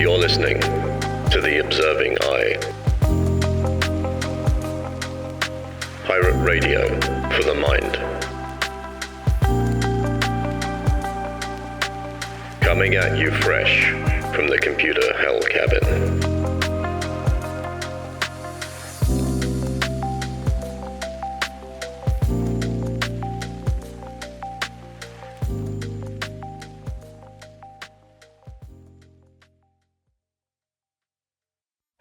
You're listening to The Observing Eye. Pirate radio for the mind. Coming at you fresh from the computer hell cabin.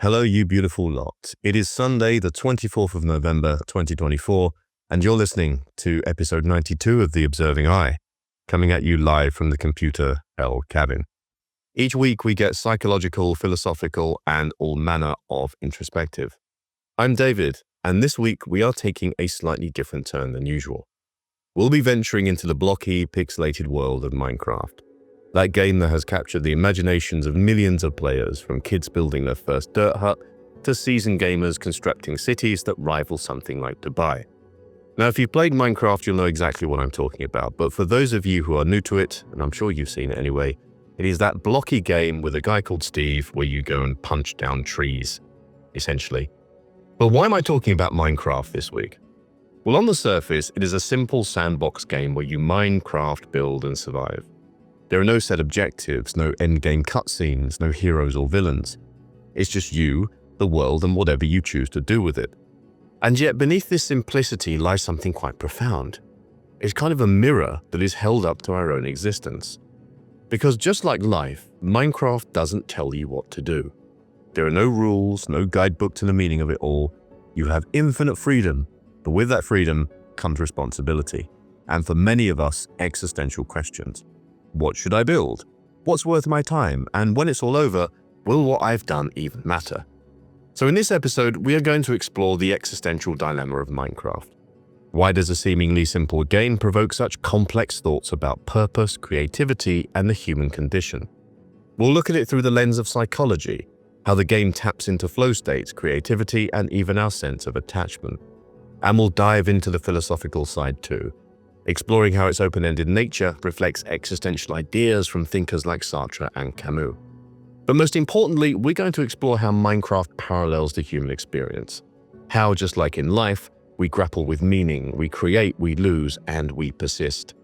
Hello, you beautiful lot. It is Sunday, the 24th of November, 2024, and you're listening to episode 92 of The Observing Eye, coming at you live from the computer hell cabin. Each week we get psychological, philosophical, and all manner of introspective. I'm David, and this week we are taking a slightly different turn than usual. We'll be venturing into the blocky, pixelated world of Minecraft. That game that has captured the imaginations of millions of players, from kids building their first dirt hut to seasoned gamers constructing cities that rival something like Dubai. Now, if you've played Minecraft, you'll know exactly what I'm talking about, but for those of you who are new to it, and I'm sure you've seen it anyway, it is that blocky game with a guy called Steve where you go and punch down trees, essentially. But why am I talking about Minecraft this week? Well, on the surface, it is a simple sandbox game where you mine, craft, build, and survive. There are no set objectives, no endgame cutscenes, no heroes or villains. It's just you, the world, and whatever you choose to do with it. And yet beneath this simplicity lies something quite profound. It's kind of a mirror that is held up to our own existence. Because just like life, Minecraft doesn't tell you what to do. There are no rules, no guidebook to the meaning of it all. You have infinite freedom, but with that freedom comes responsibility. And for many of us, existential questions. What should I build? What's worth my time? And when it's all over, will what I've done even matter? So in this episode, we are going to explore the existential dilemma of Minecraft. Why does a seemingly simple game provoke such complex thoughts about purpose, creativity, and the human condition? We'll look at it through the lens of psychology, how the game taps into flow states, creativity, and even our sense of attachment. And we'll dive into the philosophical side too, exploring how its open-ended nature reflects existential ideas from thinkers like Sartre and Camus. But most importantly, we're going to explore how Minecraft parallels the human experience. How, just like in life, we grapple with meaning, we create, we lose, and we persist.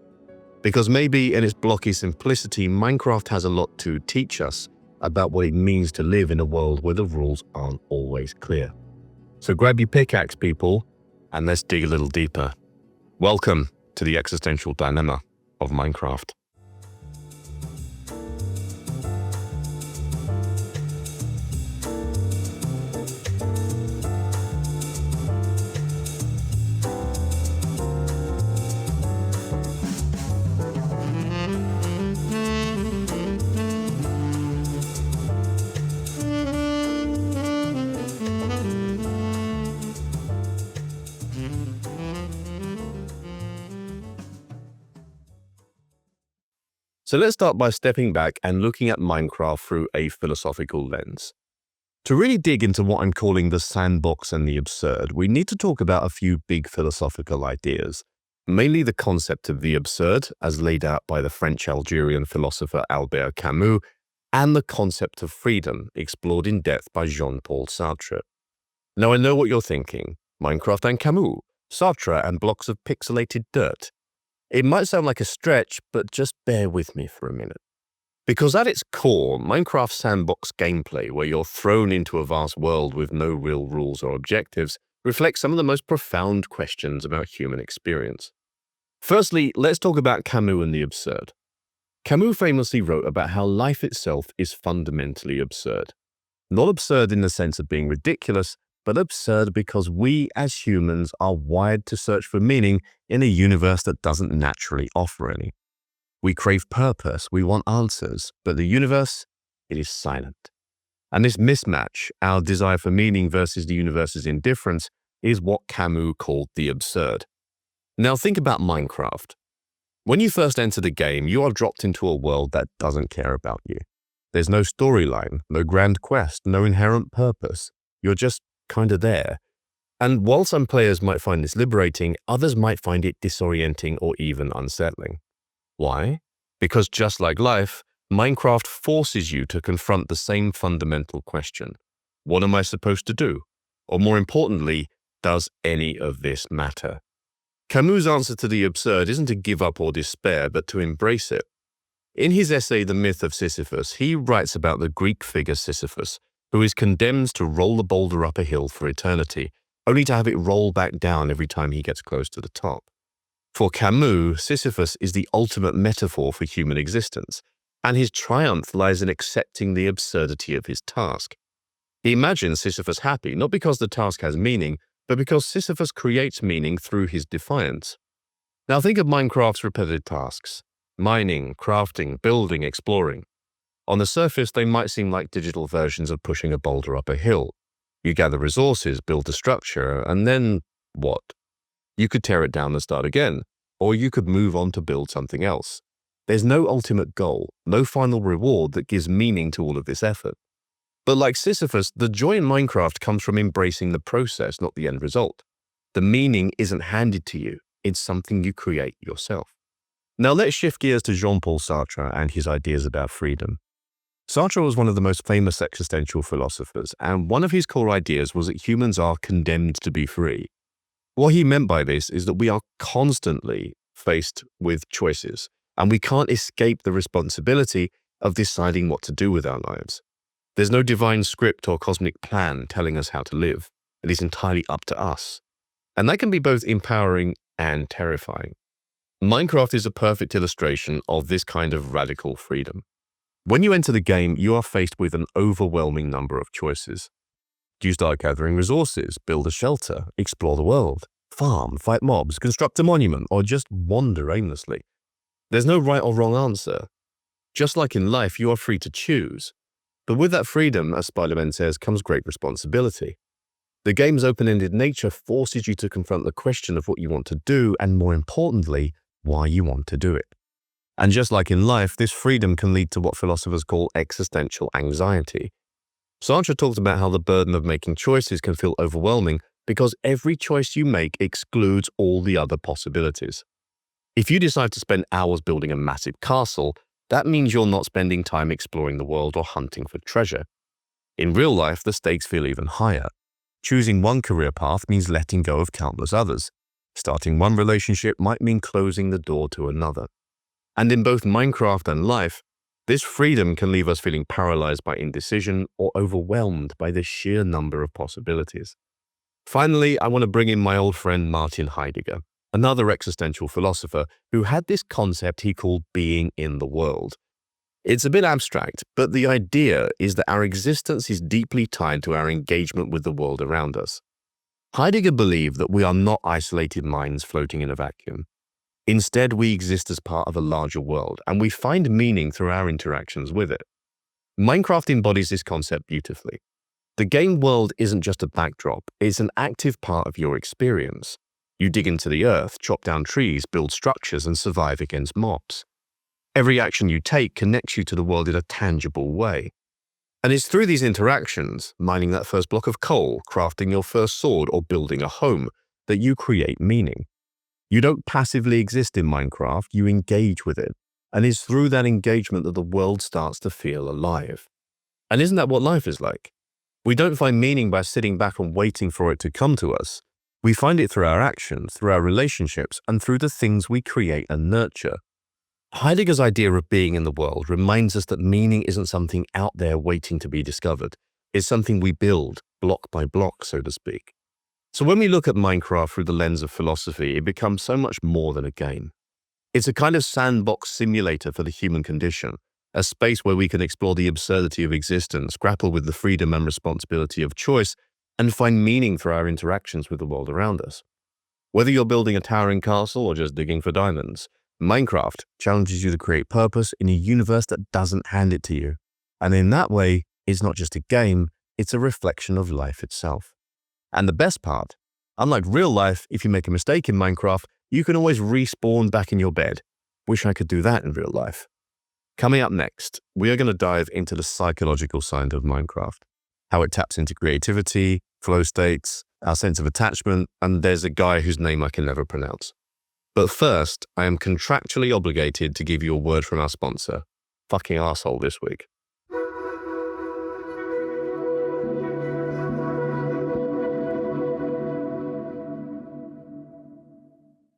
Because maybe in its blocky simplicity, Minecraft has a lot to teach us about what it means to live in a world where the rules aren't always clear. So grab your pickaxe, people, and let's dig a little deeper. Welcome to the existential dilemma of Minecraft. So let's start by stepping back and looking at Minecraft through a philosophical lens. To really dig into what I'm calling the sandbox and the absurd, we need to talk about a few big philosophical ideas, mainly the concept of the absurd, as laid out by the French-Algerian philosopher Albert Camus, and the concept of freedom, explored in depth by Jean-Paul Sartre. Now I know what you're thinking: Minecraft and Camus, Sartre and blocks of pixelated dirt. It might sound like a stretch, but just bear with me for a minute. Because at its core, Minecraft's sandbox gameplay, where you're thrown into a vast world with no real rules or objectives, reflects some of the most profound questions about human experience. Firstly, let's talk about Camus and the absurd. Camus famously wrote about how life itself is fundamentally absurd. Not absurd in the sense of being ridiculous, but absurd because we as humans are wired to search for meaning in a universe that doesn't naturally offer any. We crave purpose, we want answers, but the universe, it is silent. And this mismatch, our desire for meaning versus the universe's indifference, is what Camus called the absurd. Now think about Minecraft. When you first enter the game, you are dropped into a world that doesn't care about you. There's no storyline, no grand quest, no inherent purpose. You're just kind of there. And while some players might find this liberating, others might find it disorienting or even unsettling. Why? Because just like life, Minecraft forces you to confront the same fundamental question. What am I supposed to do? Or more importantly, does any of this matter? Camus' answer to the absurd isn't to give up or despair, but to embrace it. In his essay, The Myth of Sisyphus, he writes about the Greek figure Sisyphus, who is condemned to roll the boulder up a hill for eternity, only to have it roll back down every time he gets close to the top. For Camus, Sisyphus is the ultimate metaphor for human existence, and his triumph lies in accepting the absurdity of his task. He imagines Sisyphus happy, not because the task has meaning, but because Sisyphus creates meaning through his defiance. Now think of Minecraft's repetitive tasks: mining, crafting, building, exploring. On the surface, they might seem like digital versions of pushing a boulder up a hill. You gather resources, build a structure, and then what? You could tear it down and start again, or you could move on to build something else. There's no ultimate goal, no final reward that gives meaning to all of this effort. But like Sisyphus, the joy in Minecraft comes from embracing the process, not the end result. The meaning isn't handed to you, it's something you create yourself. Now let's shift gears to Jean-Paul Sartre and his ideas about freedom. Sartre was one of the most famous existential philosophers, and one of his core ideas was that humans are condemned to be free. What he meant by this is that we are constantly faced with choices, and we can't escape the responsibility of deciding what to do with our lives. There's no divine script or cosmic plan telling us how to live. It is entirely up to us. And that can be both empowering and terrifying. Minecraft is a perfect illustration of this kind of radical freedom. When you enter the game, you are faced with an overwhelming number of choices. Do you start gathering resources, build a shelter, explore the world, farm, fight mobs, construct a monument, or just wander aimlessly? There's no right or wrong answer. Just like in life, you are free to choose. But with that freedom, as Spider-Man says, comes great responsibility. The game's open-ended nature forces you to confront the question of what you want to do, and more importantly, why you want to do it. And just like in life, this freedom can lead to what philosophers call existential anxiety. Sartre talked about how the burden of making choices can feel overwhelming because every choice you make excludes all the other possibilities. If you decide to spend hours building a massive castle, that means you're not spending time exploring the world or hunting for treasure. In real life, the stakes feel even higher. Choosing one career path means letting go of countless others. Starting one relationship might mean closing the door to another. And in both Minecraft and life, this freedom can leave us feeling paralyzed by indecision or overwhelmed by the sheer number of possibilities. Finally, I want to bring in my old friend Martin Heidegger, another existential philosopher who had this concept he called being in the world. It's a bit abstract, but the idea is that our existence is deeply tied to our engagement with the world around us. Heidegger believed that we are not isolated minds floating in a vacuum. Instead, we exist as part of a larger world, and we find meaning through our interactions with it. Minecraft embodies this concept beautifully. The game world isn't just a backdrop, it's an active part of your experience. You dig into the earth, chop down trees, build structures, and survive against mobs. Every action you take connects you to the world in a tangible way. And it's through these interactions, mining that first block of coal, crafting your first sword, or building a home, that you create meaning. You don't passively exist in Minecraft, you engage with it. And it's through that engagement that the world starts to feel alive. And isn't that what life is like? We don't find meaning by sitting back and waiting for it to come to us. We find it through our actions, through our relationships, and through the things we create and nurture. Heidegger's idea of being in the world reminds us that meaning isn't something out there waiting to be discovered. It's something we build, block by block, so to speak. So when we look at Minecraft through the lens of philosophy, it becomes so much more than a game. It's a kind of sandbox simulator for the human condition, a space where we can explore the absurdity of existence, grapple with the freedom and responsibility of choice, and find meaning through our interactions with the world around us. Whether you're building a towering castle or just digging for diamonds, Minecraft challenges you to create purpose in a universe that doesn't hand it to you. And in that way, it's not just a game, it's a reflection of life itself. And the best part, unlike real life, if you make a mistake in Minecraft, you can always respawn back in your bed. Wish I could do that in real life. Coming up next, we are going to dive into the psychological side of Minecraft, how it taps into creativity, flow states, our sense of attachment, and there's a guy whose name I can never pronounce. But first, I am contractually obligated to give you a word from our sponsor. fucking asshole this week.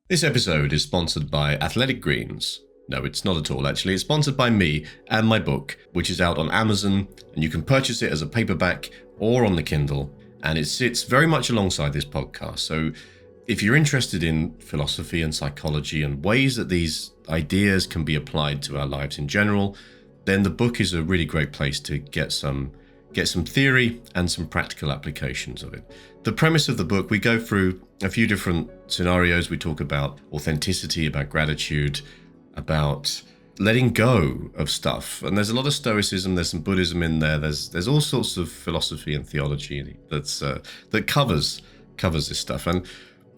This episode is sponsored by Athletic Greens. No, it's not at all, actually. It's sponsored by me and my book, which is out on Amazon, and you can purchase it as a paperback or on the Kindle, and it sits very much alongside this podcast. So if you're interested in philosophy and psychology and ways that these ideas can be applied to our lives in general, then the book is a really great place to get some theory and some practical applications of it. The premise of the book, we go through a few different scenarios. We talk about authenticity, about gratitude, about letting go of stuff. And there's a lot of Stoicism, there's some Buddhism in there, there's all sorts of philosophy and theology that covers this stuff.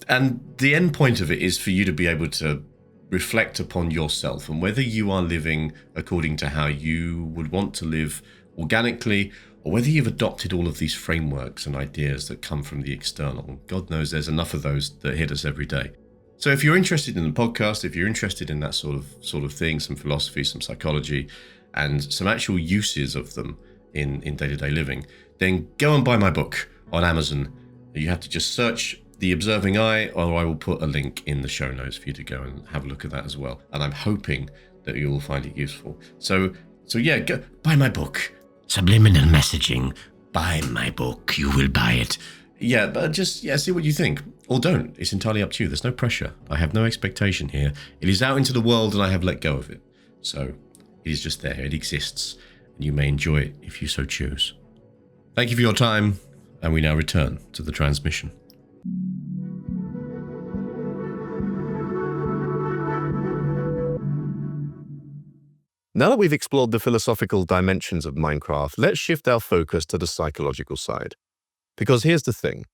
And the end point of it is for you to be able to reflect upon yourself and whether you are living according to how you would want to live organically, or whether you've adopted all of these frameworks and ideas that come from the external. God knows there's enough of those that hit us every day. So if you're interested in the podcast, if you're interested in that sort of thing, some philosophy, some psychology, and some actual uses of them in day-to-day living, then go and buy my book on Amazon. You have to just search The Observing Eye, or I will put a link in the show notes for you to go and have a look at that as well. And I'm hoping that you will find it useful. So yeah, go buy my book. Subliminal messaging. Buy my book. You will buy it. Yeah, but see what you think. Or don't. It's entirely up to you. There's no pressure. I have no expectation here. It is out into the world and I have let go of it. So it is just there. It exists. And you may enjoy it if you so choose. Thank you for your time. And we now return to the transmission. Now that we've explored the philosophical dimensions of Minecraft, let's shift our focus to the psychological side. Because here's the thing.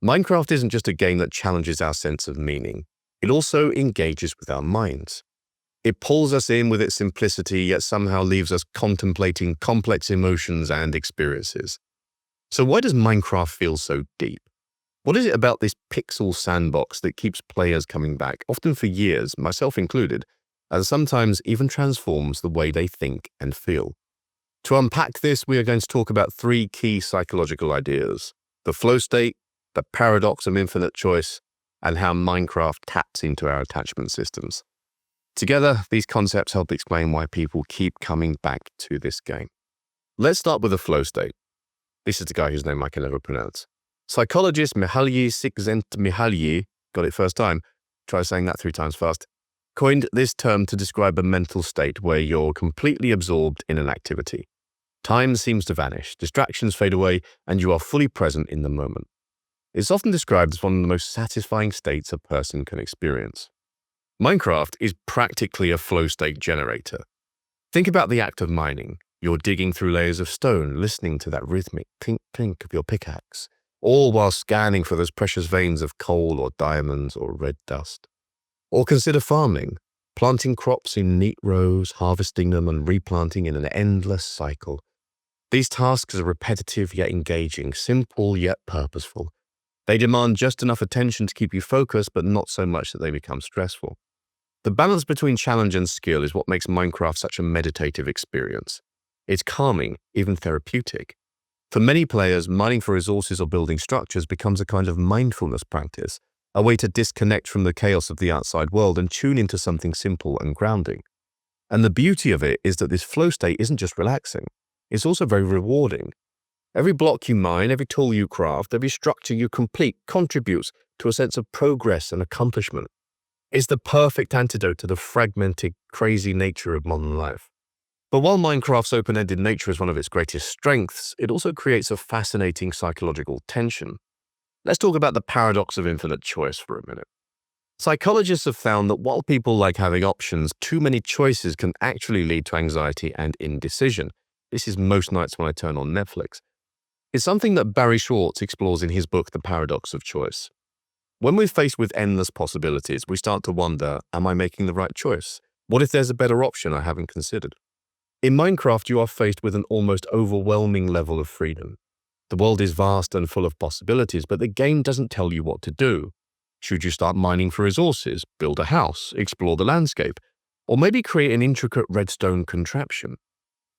Minecraft isn't just a game that challenges our sense of meaning. It also engages with our minds. It pulls us in with its simplicity, yet somehow leaves us contemplating complex emotions and experiences. So why does Minecraft feel so deep? What is it about this pixel sandbox that keeps players coming back, often for years, myself included, and sometimes even transforms the way they think and feel? To unpack this, we are going to talk about three key psychological ideas: the flow state, the paradox of infinite choice, and how Minecraft taps into our attachment systems. Together, these concepts help explain why people keep coming back to this game. Let's start with the flow state. This is the guy whose name I can never pronounce. Psychologist Mihaly Csikszentmihalyi, got it first time, try saying that 3 times fast, coined this term to describe a mental state where you're completely absorbed in an activity. Time seems to vanish, distractions fade away, and you are fully present in the moment. It's often described as one of the most satisfying states a person can experience. Minecraft is practically a flow state generator. Think about the act of mining. You're digging through layers of stone, listening to that rhythmic clink of your pickaxe, all while scanning for those precious veins of coal or diamonds or red dust. Or consider farming, planting crops in neat rows, harvesting them and replanting in an endless cycle. These tasks are repetitive yet engaging, simple yet purposeful. They demand just enough attention to keep you focused, but not so much that they become stressful. The balance between challenge and skill is what makes Minecraft such a meditative experience. It's calming, even therapeutic. For many players, mining for resources or building structures becomes a kind of mindfulness practice, a way to disconnect from the chaos of the outside world and tune into something simple and grounding. And the beauty of it is that this flow state isn't just relaxing, it's also very rewarding. Every block you mine, every tool you craft, every structure you complete contributes to a sense of progress and accomplishment. It's the perfect antidote to the fragmented, crazy nature of modern life. But while Minecraft's open-ended nature is one of its greatest strengths, it also creates a fascinating psychological tension. Let's talk about the paradox of infinite choice for a minute. Psychologists have found that while people like having options, too many choices can actually lead to anxiety and indecision. This is most nights when I turn on Netflix. It's something that Barry Schwartz explores in his book, The Paradox of Choice. When we're faced with endless possibilities, we start to wonder, am I making the right choice? What if there's a better option I haven't considered? In Minecraft, you are faced with an almost overwhelming level of freedom. The world is vast and full of possibilities, but the game doesn't tell you what to do. Should you start mining for resources, build a house, explore the landscape? Or maybe create an intricate redstone contraption.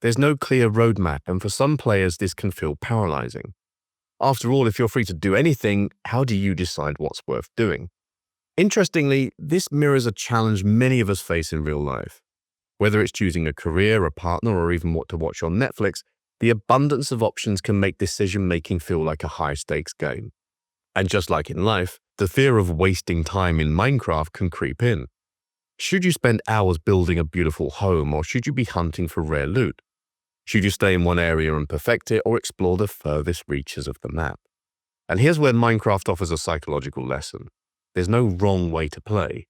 There's no clear roadmap, and for some players, this can feel paralyzing. After all, if you're free to do anything, how do you decide what's worth doing? Interestingly, this mirrors a challenge many of us face in real life. Whether it's choosing a career, a partner, or even what to watch on Netflix, the abundance of options can make decision-making feel like a high-stakes game. And just like in life, the fear of wasting time in Minecraft can creep in. Should you spend hours building a beautiful home, or should you be hunting for rare loot? Should you stay in one area and perfect it, or explore the furthest reaches of the map? And here's where Minecraft offers a psychological lesson. There's no wrong way to play.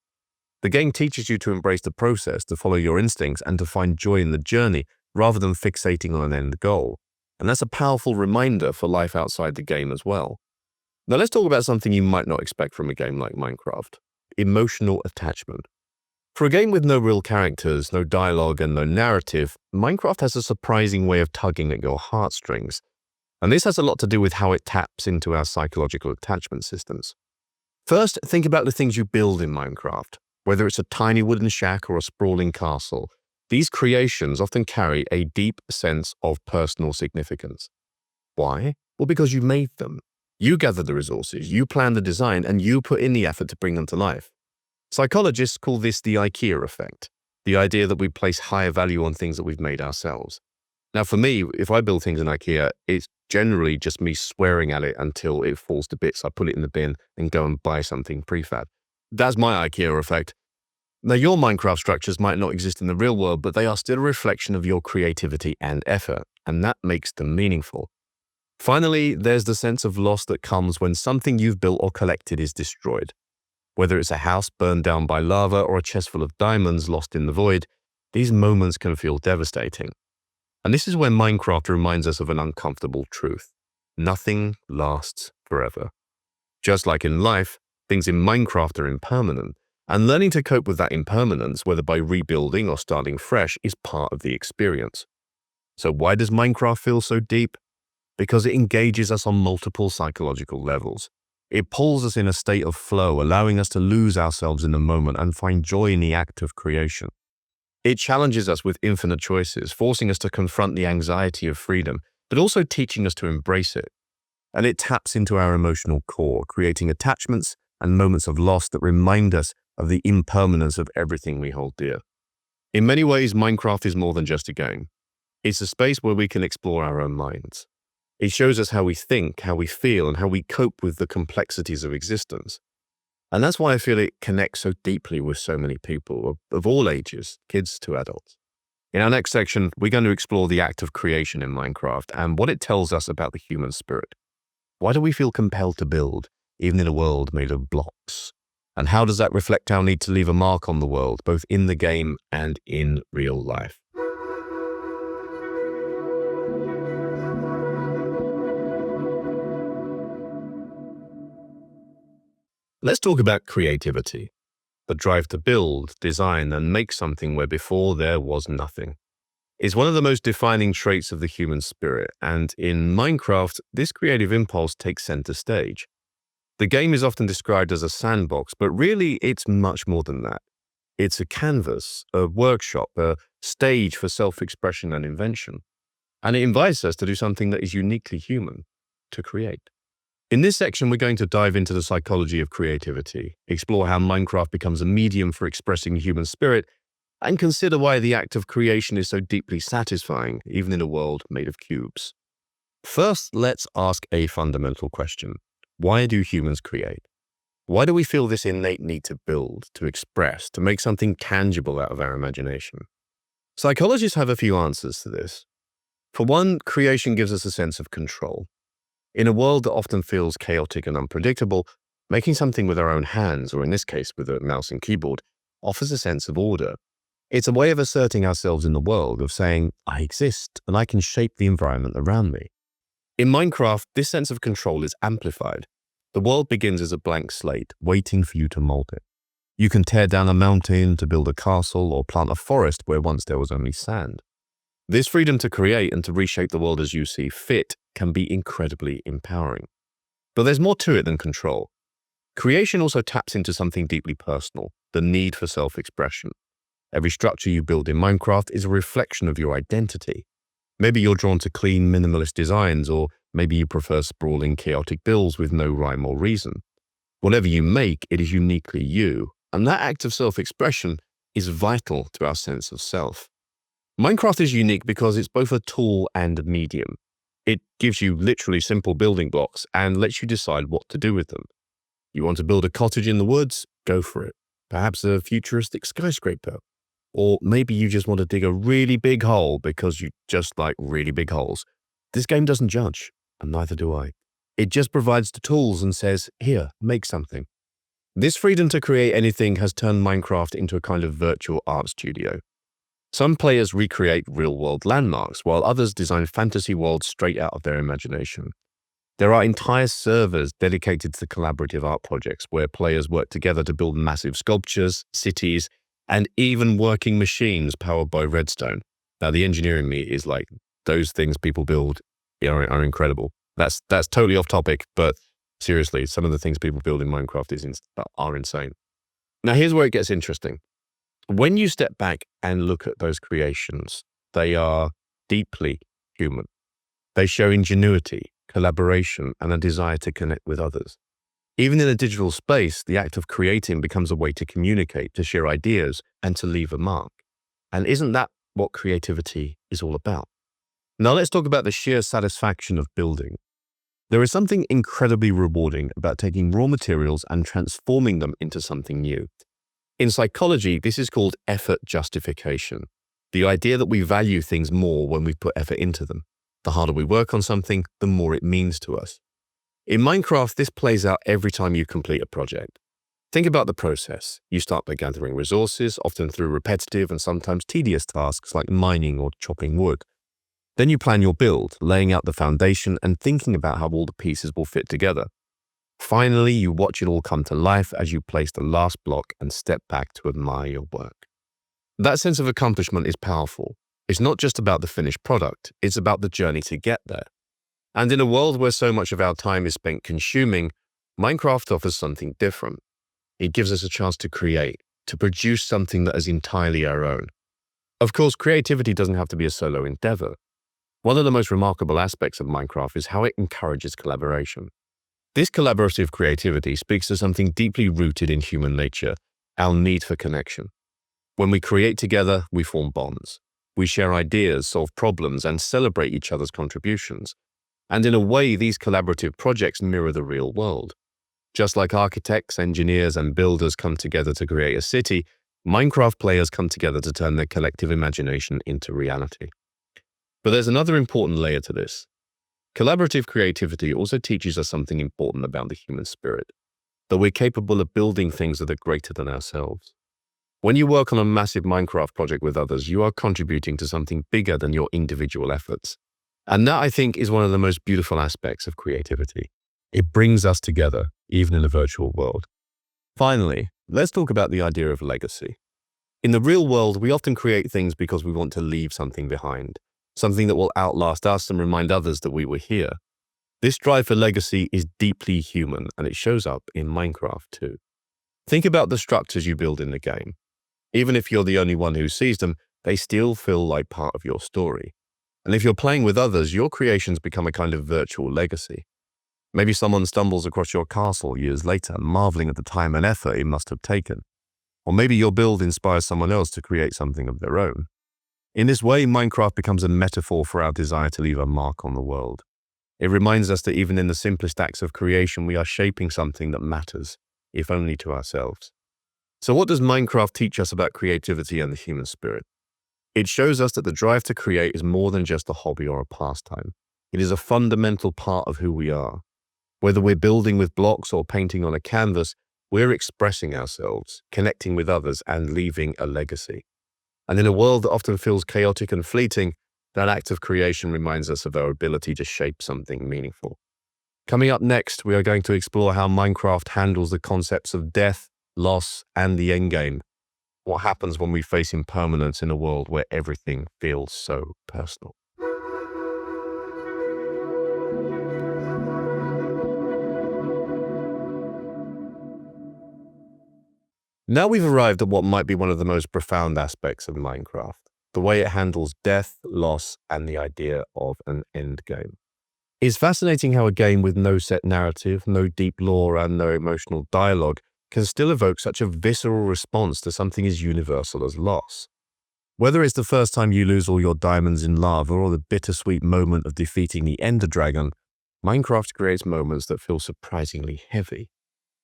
The game teaches you to embrace the process, to follow your instincts, and to find joy in the journey rather than fixating on an end goal. And that's a powerful reminder for life outside the game as well. Now let's talk about something you might not expect from a game like Minecraft: emotional attachment. For a game with no real characters, no dialogue, and no narrative, Minecraft has a surprising way of tugging at your heartstrings. And this has a lot to do with how it taps into our psychological attachment systems. First, think about the things you build in Minecraft. Whether it's a tiny wooden shack or a sprawling castle, these creations often carry a deep sense of personal significance. Why? Well, because you made them. You gather the resources, you plan the design, and you put in the effort to bring them to life. Psychologists call this the IKEA effect, the idea that we place higher value on things that we've made ourselves. Now, for me, if I build things in IKEA, it's generally just me swearing at it until it falls to bits. I put it in the bin and go and buy something prefab. That's my IKEA effect. Now, your Minecraft structures might not exist in the real world, but they are still a reflection of your creativity and effort, and that makes them meaningful. Finally, there's the sense of loss that comes when something you've built or collected is destroyed. Whether it's a house burned down by lava or a chest full of diamonds lost in the void, these moments can feel devastating. And this is where Minecraft reminds us of an uncomfortable truth. Nothing lasts forever. Just like in life, things in Minecraft are impermanent, and learning to cope with that impermanence, whether by rebuilding or starting fresh, is part of the experience. So why does Minecraft feel so deep? Because it engages us on multiple psychological levels. It pulls us in a state of flow, allowing us to lose ourselves in the moment and find joy in the act of creation. It challenges us with infinite choices, forcing us to confront the anxiety of freedom, but also teaching us to embrace it. And it taps into our emotional core, creating attachments and moments of loss that remind us of the impermanence of everything we hold dear. In many ways, Minecraft is more than just a game. It's a space where we can explore our own minds. It shows us how we think, how we feel, and how we cope with the complexities of existence. And that's why I feel it connects so deeply with so many people of all ages, kids to adults. In our next section, we're going to explore the act of creation in Minecraft and what it tells us about the human spirit. Why do we feel compelled to build, even in a world made of blocks? And how does that reflect our need to leave a mark on the world, both in the game and in real life? Let's talk about creativity, the drive to build, design, and make something where before there was nothing. It's one of the most defining traits of the human spirit, and in Minecraft, this creative impulse takes center stage. The game is often described as a sandbox, but really it's much more than that. It's a canvas, a workshop, a stage for self-expression and invention. And it invites us to do something that is uniquely human, to create. In this section, we're going to dive into the psychology of creativity, explore how Minecraft becomes a medium for expressing the human spirit, and consider why the act of creation is so deeply satisfying, even in a world made of cubes. First, let's ask a fundamental question. Why do humans create? Why do we feel this innate need to build, to express, to make something tangible out of our imagination? Psychologists have a few answers to this. For one, creation gives us a sense of control. In a world that often feels chaotic and unpredictable, making something with our own hands, or in this case with a mouse and keyboard, offers a sense of order. It's a way of asserting ourselves in the world, of saying, I exist and I can shape the environment around me. In Minecraft, this sense of control is amplified. The world begins as a blank slate, waiting for you to mold it. You can tear down a mountain to build a castle or plant a forest where once there was only sand. This freedom to create and to reshape the world as you see fit can be incredibly empowering. But there's more to it than control. Creation also taps into something deeply personal, the need for self-expression. Every structure you build in Minecraft is a reflection of your identity. Maybe you're drawn to clean, minimalist designs, or maybe you prefer sprawling, chaotic builds with no rhyme or reason. Whatever you make, it is uniquely you, and that act of self-expression is vital to our sense of self. Minecraft is unique because it's both a tool and a medium. It gives you literally simple building blocks and lets you decide what to do with them. You want to build a cottage in the woods? Go for it. Perhaps a futuristic skyscraper. Or maybe you just want to dig a really big hole because you just like really big holes. This game doesn't judge, and neither do I. It just provides the tools and says, here, make something. This freedom to create anything has turned Minecraft into a kind of virtual art studio. Some players recreate real-world landmarks, while others design fantasy worlds straight out of their imagination. There are entire servers dedicated to collaborative art projects where players work together to build massive sculptures, cities, and even working machines powered by redstone. Now, the engineering me is like, those things people build are incredible. That's totally off topic, but seriously, some of the things people build in Minecraft are insane. Now, here's where it gets interesting. When you step back and look at those creations, they are deeply human. They show ingenuity, collaboration, and a desire to connect with others. Even in a digital space, the act of creating becomes a way to communicate, to share ideas, and to leave a mark. And isn't that what creativity is all about? Now let's talk about the sheer satisfaction of building. There is something incredibly rewarding about taking raw materials and transforming them into something new. In psychology, this is called effort justification, the idea that we value things more when we put effort into them. The harder we work on something, the more it means to us. In Minecraft, this plays out every time you complete a project. Think about the process. You start by gathering resources, often through repetitive and sometimes tedious tasks like mining or chopping wood. Then you plan your build, laying out the foundation and thinking about how all the pieces will fit together. Finally, you watch it all come to life as you place the last block and step back to admire your work. That sense of accomplishment is powerful. It's not just about the finished product, it's about the journey to get there. And in a world where so much of our time is spent consuming, Minecraft offers something different. It gives us a chance to create, to produce something that is entirely our own. Of course, creativity doesn't have to be a solo endeavor. One of the most remarkable aspects of Minecraft is how it encourages collaboration. This collaborative creativity speaks to something deeply rooted in human nature, our need for connection. When we create together, we form bonds. We share ideas, solve problems, and celebrate each other's contributions. And in a way, these collaborative projects mirror the real world. Just like architects, engineers, and builders come together to create a city, Minecraft players come together to turn their collective imagination into reality. But there's another important layer to this. Collaborative creativity also teaches us something important about the human spirit, that we're capable of building things that are greater than ourselves. When you work on a massive Minecraft project with others, you are contributing to something bigger than your individual efforts. And that, I think, is one of the most beautiful aspects of creativity. It brings us together, even in a virtual world. Finally, let's talk about the idea of legacy. In the real world, we often create things because we want to leave something behind, something that will outlast us and remind others that we were here. This drive for legacy is deeply human, and it shows up in Minecraft too. Think about the structures you build in the game. Even if you're the only one who sees them, they still feel like part of your story. And if you're playing with others, your creations become a kind of virtual legacy. Maybe someone stumbles across your castle years later, marveling at the time and effort it must have taken. Or maybe your build inspires someone else to create something of their own. In this way, Minecraft becomes a metaphor for our desire to leave a mark on the world. It reminds us that even in the simplest acts of creation, we are shaping something that matters, if only to ourselves. So what does Minecraft teach us about creativity and the human spirit? It shows us that the drive to create is more than just a hobby or a pastime. It is a fundamental part of who we are. Whether we're building with blocks or painting on a canvas, we're expressing ourselves, connecting with others, and leaving a legacy. And in a world that often feels chaotic and fleeting, that act of creation reminds us of our ability to shape something meaningful. Coming up next, we are going to explore how Minecraft handles the concepts of death, loss, and the endgame. What happens when we face impermanence in a world where everything feels so personal? Now we've arrived at what might be one of the most profound aspects of Minecraft, the way it handles death, loss, and the idea of an end game. It's fascinating how a game with no set narrative, no deep lore, and no emotional dialogue can still evoke such a visceral response to something as universal as loss. Whether it's the first time you lose all your diamonds in lava or the bittersweet moment of defeating the Ender Dragon, Minecraft creates moments that feel surprisingly heavy.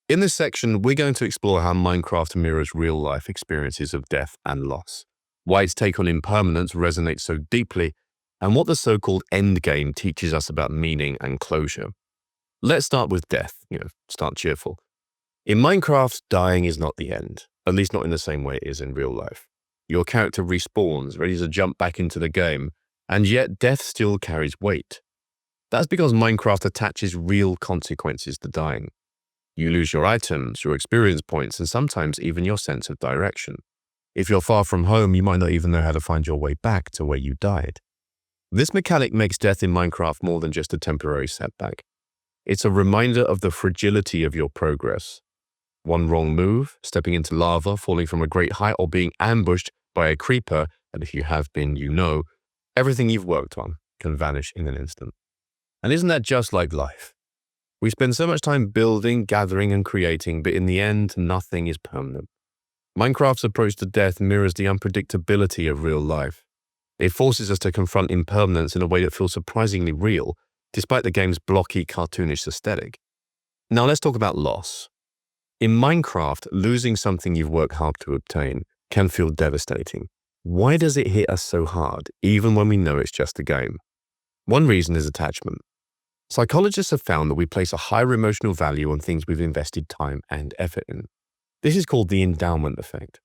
In this section, we're going to explore how Minecraft mirrors real-life experiences of death and loss, why its take on impermanence resonates so deeply, and what the so-called endgame teaches us about meaning and closure. Let's start with death, start cheerful. In Minecraft, dying is not the end, at least not in the same way it is in real life. Your character respawns, ready to jump back into the game, and yet death still carries weight. That's because Minecraft attaches real consequences to dying. You lose your items, your experience points, and sometimes even your sense of direction. If you're far from home, you might not even know how to find your way back to where you died. This mechanic makes death in Minecraft more than just a temporary setback. It's a reminder of the fragility of your progress. One wrong move, stepping into lava, falling from a great height, or being ambushed by a creeper, and if you have been, you know, everything you've worked on can vanish in an instant. And isn't that just like life? We spend so much time building, gathering, and creating, but in the end, nothing is permanent. Minecraft's approach to death mirrors the unpredictability of real life. It forces us to confront impermanence in a way that feels surprisingly real, despite the game's blocky, cartoonish aesthetic. Now let's talk about loss. In Minecraft, losing something you've worked hard to obtain can feel devastating. Why does it hit us so hard, even when we know it's just a game? One reason is attachment. Psychologists have found that we place a higher emotional value on things we've invested time and effort in. This is called the endowment effect.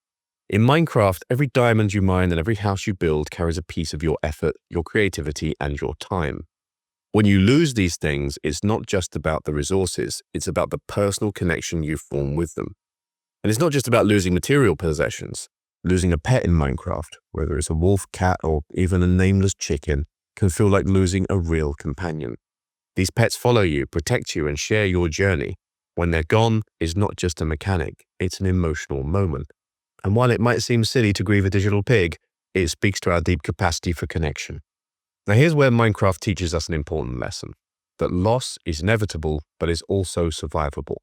In Minecraft, every diamond you mine and every house you build carries a piece of your effort, your creativity, and your time. When you lose these things, it's not just about the resources, it's about the personal connection you form with them. And it's not just about losing material possessions. Losing a pet in Minecraft, whether it's a wolf, cat, or even a nameless chicken, can feel like losing a real companion. These pets follow you, protect you, and share your journey. When they're gone, it's not just a mechanic, it's an emotional moment. And while it might seem silly to grieve a digital pig, it speaks to our deep capacity for connection. Now here's where Minecraft teaches us an important lesson, that loss is inevitable, but is also survivable.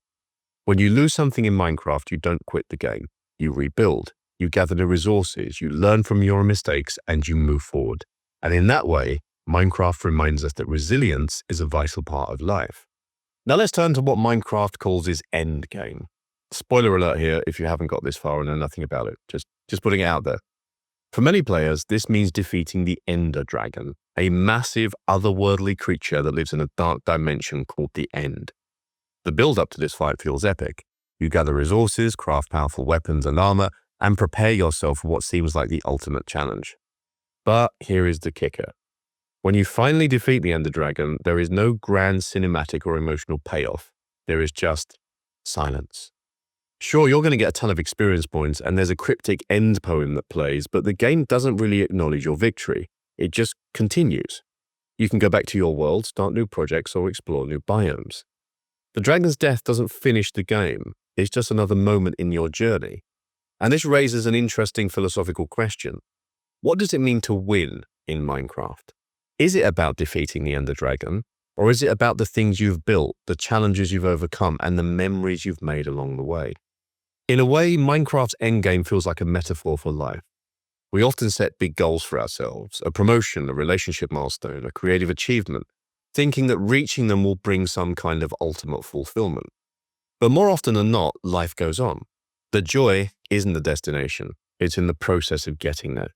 When you lose something in Minecraft, you don't quit the game. You rebuild, you gather the resources, you learn from your mistakes, and you move forward. And in that way, Minecraft reminds us that resilience is a vital part of life. Now let's turn to what Minecraft calls its end game. Spoiler alert here if you haven't got this far and know nothing about it, just putting it out there. For many players, this means defeating the Ender Dragon, a massive otherworldly creature that lives in a dark dimension called the End. The build-up to this fight feels epic. You gather resources, craft powerful weapons and armor, and prepare yourself for what seems like the ultimate challenge. But here is the kicker. When you finally defeat the Ender Dragon, there is no grand cinematic or emotional payoff. There is just silence. Sure, you're going to get a ton of experience points, and there's a cryptic end poem that plays, but the game doesn't really acknowledge your victory. It just continues. You can go back to your world, start new projects, or explore new biomes. The dragon's death doesn't finish the game. It's just another moment in your journey. And this raises an interesting philosophical question. What does it mean to win in Minecraft? Is it about defeating the Ender Dragon, or is it about the things you've built, the challenges you've overcome, and the memories you've made along the way? In a way, Minecraft's endgame feels like a metaphor for life. We often set big goals for ourselves, a promotion, a relationship milestone, a creative achievement, thinking that reaching them will bring some kind of ultimate fulfillment. But more often than not, life goes on. The joy isn't the destination, it's in the process of getting there.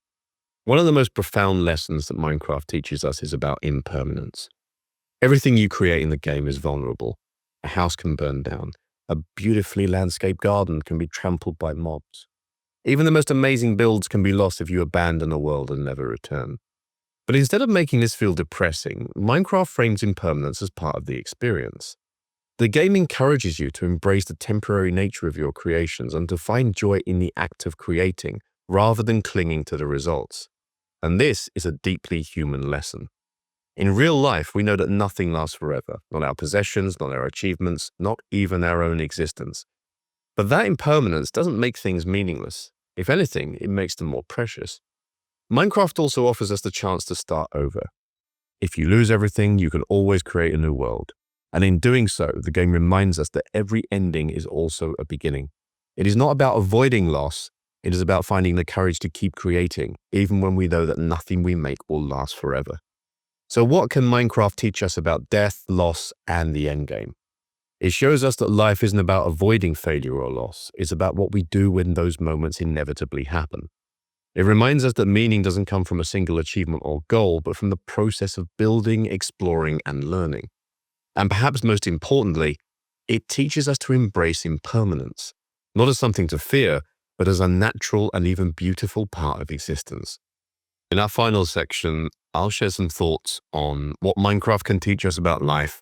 One of the most profound lessons that Minecraft teaches us is about impermanence. Everything you create in the game is vulnerable. A house can burn down. A beautifully landscaped garden can be trampled by mobs. Even the most amazing builds can be lost if you abandon a world and never return. But instead of making this feel depressing, Minecraft frames impermanence as part of the experience. The game encourages you to embrace the temporary nature of your creations and to find joy in the act of creating, rather than clinging to the results. And this is a deeply human lesson. In real life, we know that nothing lasts forever, not our possessions, not our achievements, not even our own existence. But that impermanence doesn't make things meaningless. If anything, it makes them more precious. Minecraft also offers us the chance to start over. If you lose everything, you can always create a new world. And in doing so, the game reminds us that every ending is also a beginning. It is not about avoiding loss, it is about finding the courage to keep creating, even when we know that nothing we make will last forever. So what can Minecraft teach us about death, loss, and the endgame? It shows us that life isn't about avoiding failure or loss, it's about what we do when those moments inevitably happen. It reminds us that meaning doesn't come from a single achievement or goal, but from the process of building, exploring, and learning. And perhaps most importantly, it teaches us to embrace impermanence, not as something to fear, but as a natural and even beautiful part of existence. In our final section, I'll share some thoughts on what Minecraft can teach us about life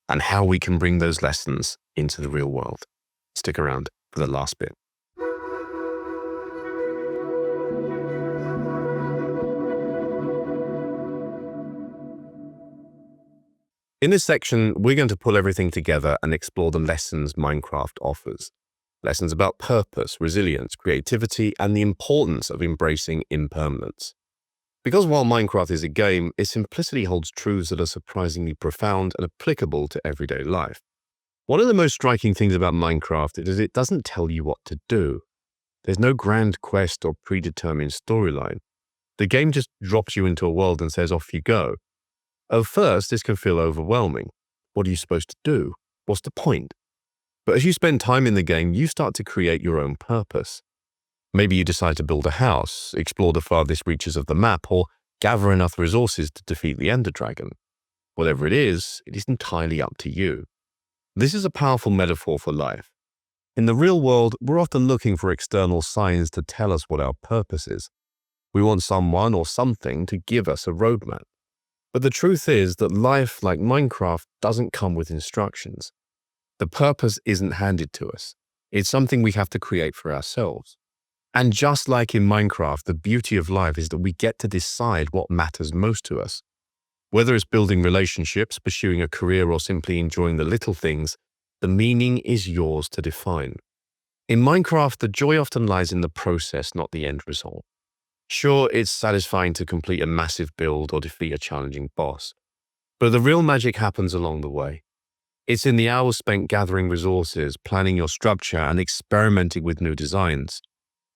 and how we can bring those lessons into the real world. Stick around for the last bit. In this section, we're going to pull everything together and explore the lessons Minecraft offers. Lessons about purpose, resilience, creativity, and the importance of embracing impermanence. Because while Minecraft is a game, its simplicity holds truths that are surprisingly profound and applicable to everyday life. One of the most striking things about Minecraft is it doesn't tell you what to do. There's no grand quest or predetermined storyline. The game just drops you into a world and says off you go. At first, this can feel overwhelming. What are you supposed to do? What's the point? But as you spend time in the game, you start to create your own purpose. Maybe you decide to build a house, explore the farthest reaches of the map, or gather enough resources to defeat the Ender Dragon. Whatever it is entirely up to you. This is a powerful metaphor for life. In the real world, we're often looking for external signs to tell us what our purpose is. We want someone or something to give us a roadmap. But the truth is that life, like Minecraft, doesn't come with instructions. The purpose isn't handed to us. It's something we have to create for ourselves. And just like in Minecraft, the beauty of life is that we get to decide what matters most to us. Whether it's building relationships, pursuing a career, or simply enjoying the little things, the meaning is yours to define. In Minecraft, the joy often lies in the process, not the end result. Sure, it's satisfying to complete a massive build or defeat a challenging boss, but the real magic happens along the way. It's in the hours spent gathering resources, planning your structure, and experimenting with new designs.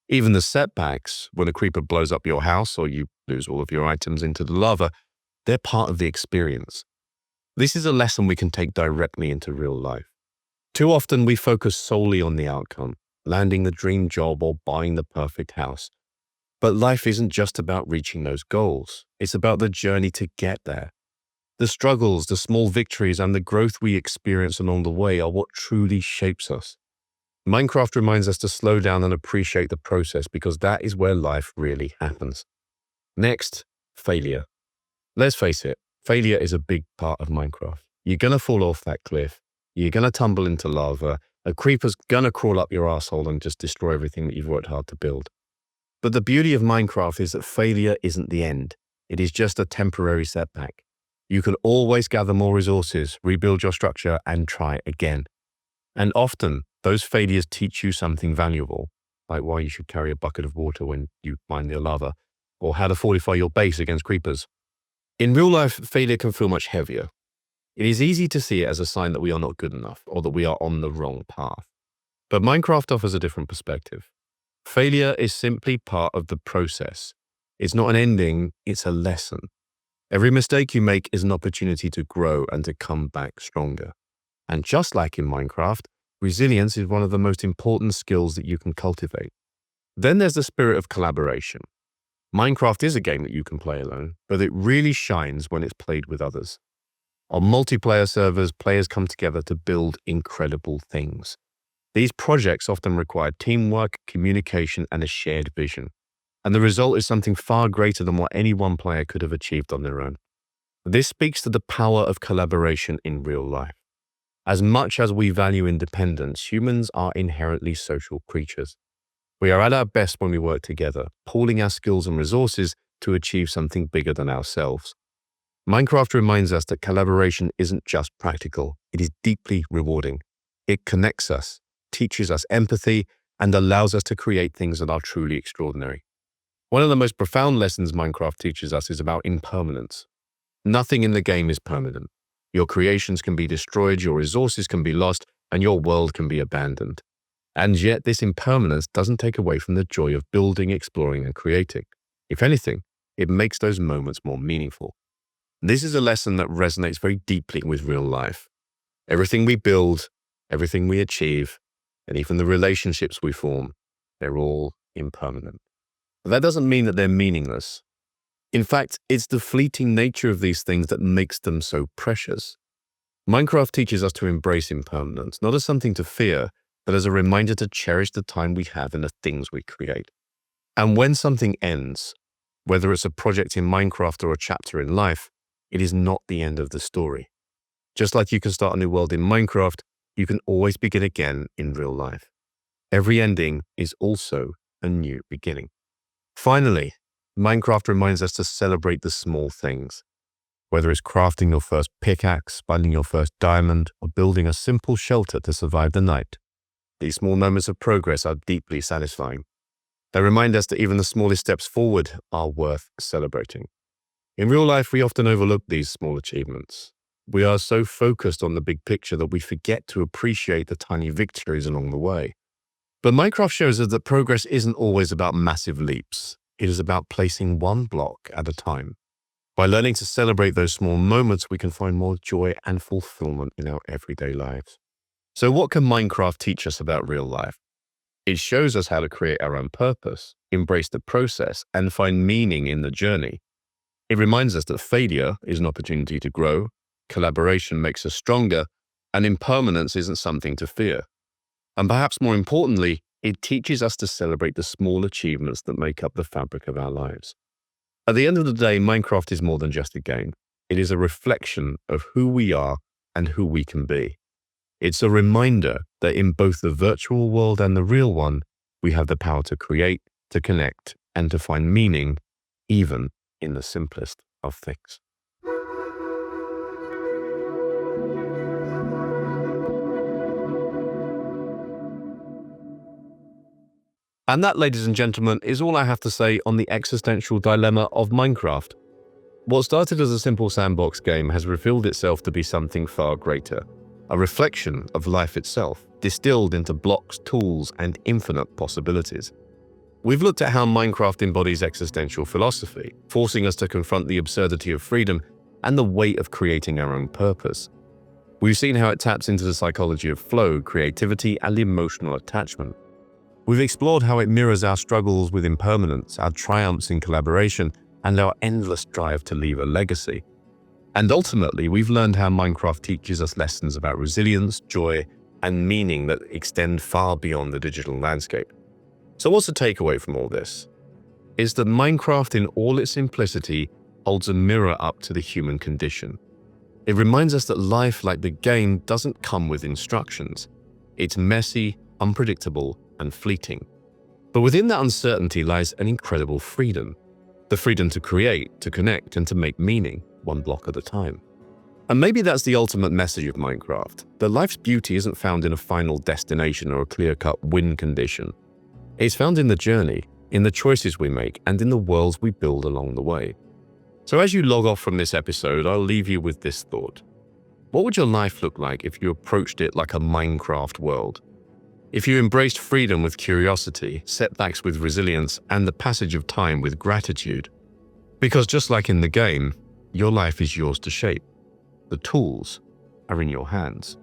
Even the setbacks, when a creeper blows up your house or you lose all of your items into the lava, they're part of the experience. This is a lesson we can take directly into real life. Too often we focus solely on the outcome, landing the dream job or buying the perfect house. But life isn't just about reaching those goals. It's about the journey to get there. The struggles, the small victories, and the growth we experience along the way are what truly shapes us. Minecraft reminds us to slow down and appreciate the process because that is where life really happens. Next, failure. Let's face it, failure is a big part of Minecraft. You're going to fall off that cliff. You're going to tumble into lava. A creeper's going to crawl up your asshole and just destroy everything that you've worked hard to build. But the beauty of Minecraft is that failure isn't the end. It is just a temporary setback. You can always gather more resources, rebuild your structure, and try again. And often, those failures teach you something valuable, like why you should carry a bucket of water when you mine the lava, or how to fortify your base against creepers. In real life, failure can feel much heavier. It is easy to see it as a sign that we are not good enough, or that we are on the wrong path. But Minecraft offers a different perspective. Failure is simply part of the process. It's not an ending, it's a lesson. Every mistake you make is an opportunity to grow and to come back stronger. And just like in Minecraft, resilience is one of the most important skills that you can cultivate. Then there's the spirit of collaboration. Minecraft is a game that you can play alone, but it really shines when it's played with others. On multiplayer servers, players come together to build incredible things. These projects often require teamwork, communication, and a shared vision. And the result is something far greater than what any one player could have achieved on their own. This speaks to the power of collaboration in real life. As much as we value independence, humans are inherently social creatures. We are at our best when we work together, pooling our skills and resources to achieve something bigger than ourselves. Minecraft reminds us that collaboration isn't just practical, it is deeply rewarding. It connects us, teaches us empathy and allows us to create things that are truly extraordinary. One of the most profound lessons Minecraft teaches us is about impermanence. Nothing in the game is permanent. Your creations can be destroyed, your resources can be lost, and your world can be abandoned. And yet this impermanence doesn't take away from the joy of building, exploring, and creating. If anything, it makes those moments more meaningful. This is a lesson that resonates very deeply with real life. Everything we build, everything we achieve, and even the relationships we form, they're all impermanent. But that doesn't mean that they're meaningless. In fact, it's the fleeting nature of these things that makes them so precious. Minecraft teaches us to embrace impermanence, not as something to fear, but as a reminder to cherish the time we have and the things we create. And when something ends, whether it's a project in Minecraft or a chapter in life, it is not the end of the story. Just like you can start a new world in Minecraft, you can always begin again in real life. Every ending is also a new beginning. Finally, Minecraft reminds us to celebrate the small things. Whether it's crafting your first pickaxe, finding your first diamond, or building a simple shelter to survive the night, these small moments of progress are deeply satisfying. They remind us that even the smallest steps forward are worth celebrating. In real life, we often overlook these small achievements. We are so focused on the big picture that we forget to appreciate the tiny victories along the way. But Minecraft shows us that progress isn't always about massive leaps. It is about placing one block at a time. By learning to celebrate those small moments, we can find more joy and fulfillment in our everyday lives. So what can Minecraft teach us about real life? It shows us how to create our own purpose, embrace the process, and find meaning in the journey. It reminds us that failure is an opportunity to grow, collaboration makes us stronger, and impermanence isn't something to fear. And perhaps more importantly, it teaches us to celebrate the small achievements that make up the fabric of our lives. At the end of the day, Minecraft is more than just a game. It is a reflection of who we are and who we can be. It's a reminder that in both the virtual world and the real one, we have the power to create, to connect, and to find meaning, even in the simplest of things. And that, ladies and gentlemen, is all I have to say on the existential dilemma of Minecraft. What started as a simple sandbox game has revealed itself to be something far greater, a reflection of life itself, distilled into blocks, tools, and infinite possibilities. We've looked at how Minecraft embodies existential philosophy, forcing us to confront the absurdity of freedom and the weight of creating our own purpose. We've seen how it taps into the psychology of flow, creativity, and emotional attachment. We've explored how it mirrors our struggles with impermanence, our triumphs in collaboration, and our endless drive to leave a legacy. And ultimately, we've learned how Minecraft teaches us lessons about resilience, joy, and meaning that extend far beyond the digital landscape. So what's the takeaway from all this? Is that Minecraft in all its simplicity holds a mirror up to the human condition. It reminds us that life, like the game, doesn't come with instructions. It's messy, unpredictable, and fleeting. But within that uncertainty lies an incredible freedom. The freedom to create, to connect, and to make meaning, one block at a time. And maybe that's the ultimate message of Minecraft, that life's beauty isn't found in a final destination or a clear-cut win condition. It's found in the journey, in the choices we make, and in the worlds we build along the way. So as you log off from this episode, I'll leave you with this thought. What would your life look like if you approached it like a Minecraft world? If you embraced freedom with curiosity, setbacks with resilience, and the passage of time with gratitude? Because just like in the game, your life is yours to shape. The tools are in your hands.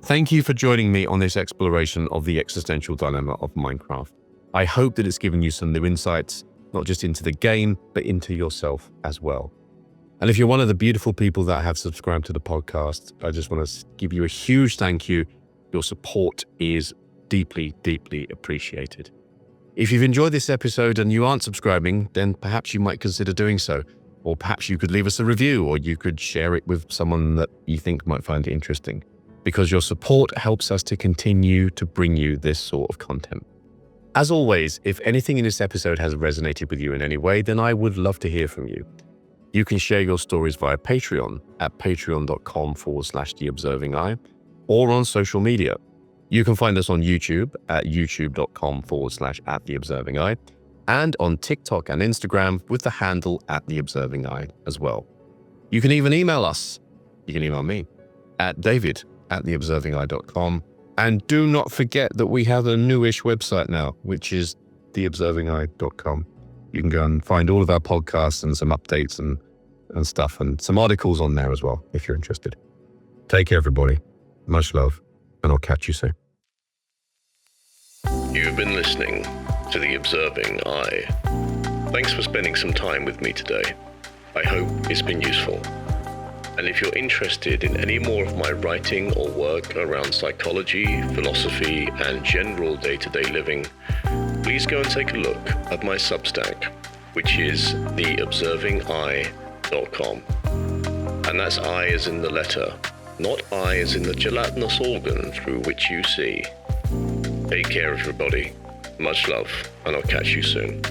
Thank you for joining me on this exploration of the existential dilemma of Minecraft. I hope that it's given you some new insights, not just into the game, but into yourself as well. And if you're one of the beautiful people that have subscribed to the podcast, I just want to give you a huge thank you. Your support is deeply, deeply appreciated. If you've enjoyed this episode and you aren't subscribing, then perhaps you might consider doing so. Or perhaps you could leave us a review, or you could share it with someone that you think might find it interesting. Because your support helps us to continue to bring you this sort of content. As always, if anything in this episode has resonated with you in any way, then I would love to hear from you. You can share your stories via Patreon at patreon.com/theobservingeye, or on social media. You can find us on YouTube at youtube.com/@theobservingeye and on TikTok and Instagram with the handle @theobservingeye as well. You can even email us. You can email me at david@theobservingeye.com. And do not forget that we have a newish website now, which is theobservingeye.com. You can go and find all of our podcasts and some updates and stuff and some articles on there as well, if you're interested. Take care, everybody. Much love, and I'll catch you soon. You've been listening to The Observing Eye. Thanks for spending some time with me today. I hope it's been useful. And if you're interested in any more of my writing or work around psychology, philosophy, and general day-to-day living, please go and take a look at my Substack, which is theobservingeye.com. And that's I as in the letter, not I as in the gelatinous organ through which you see. Take care, everybody. Much love, and I'll catch you soon.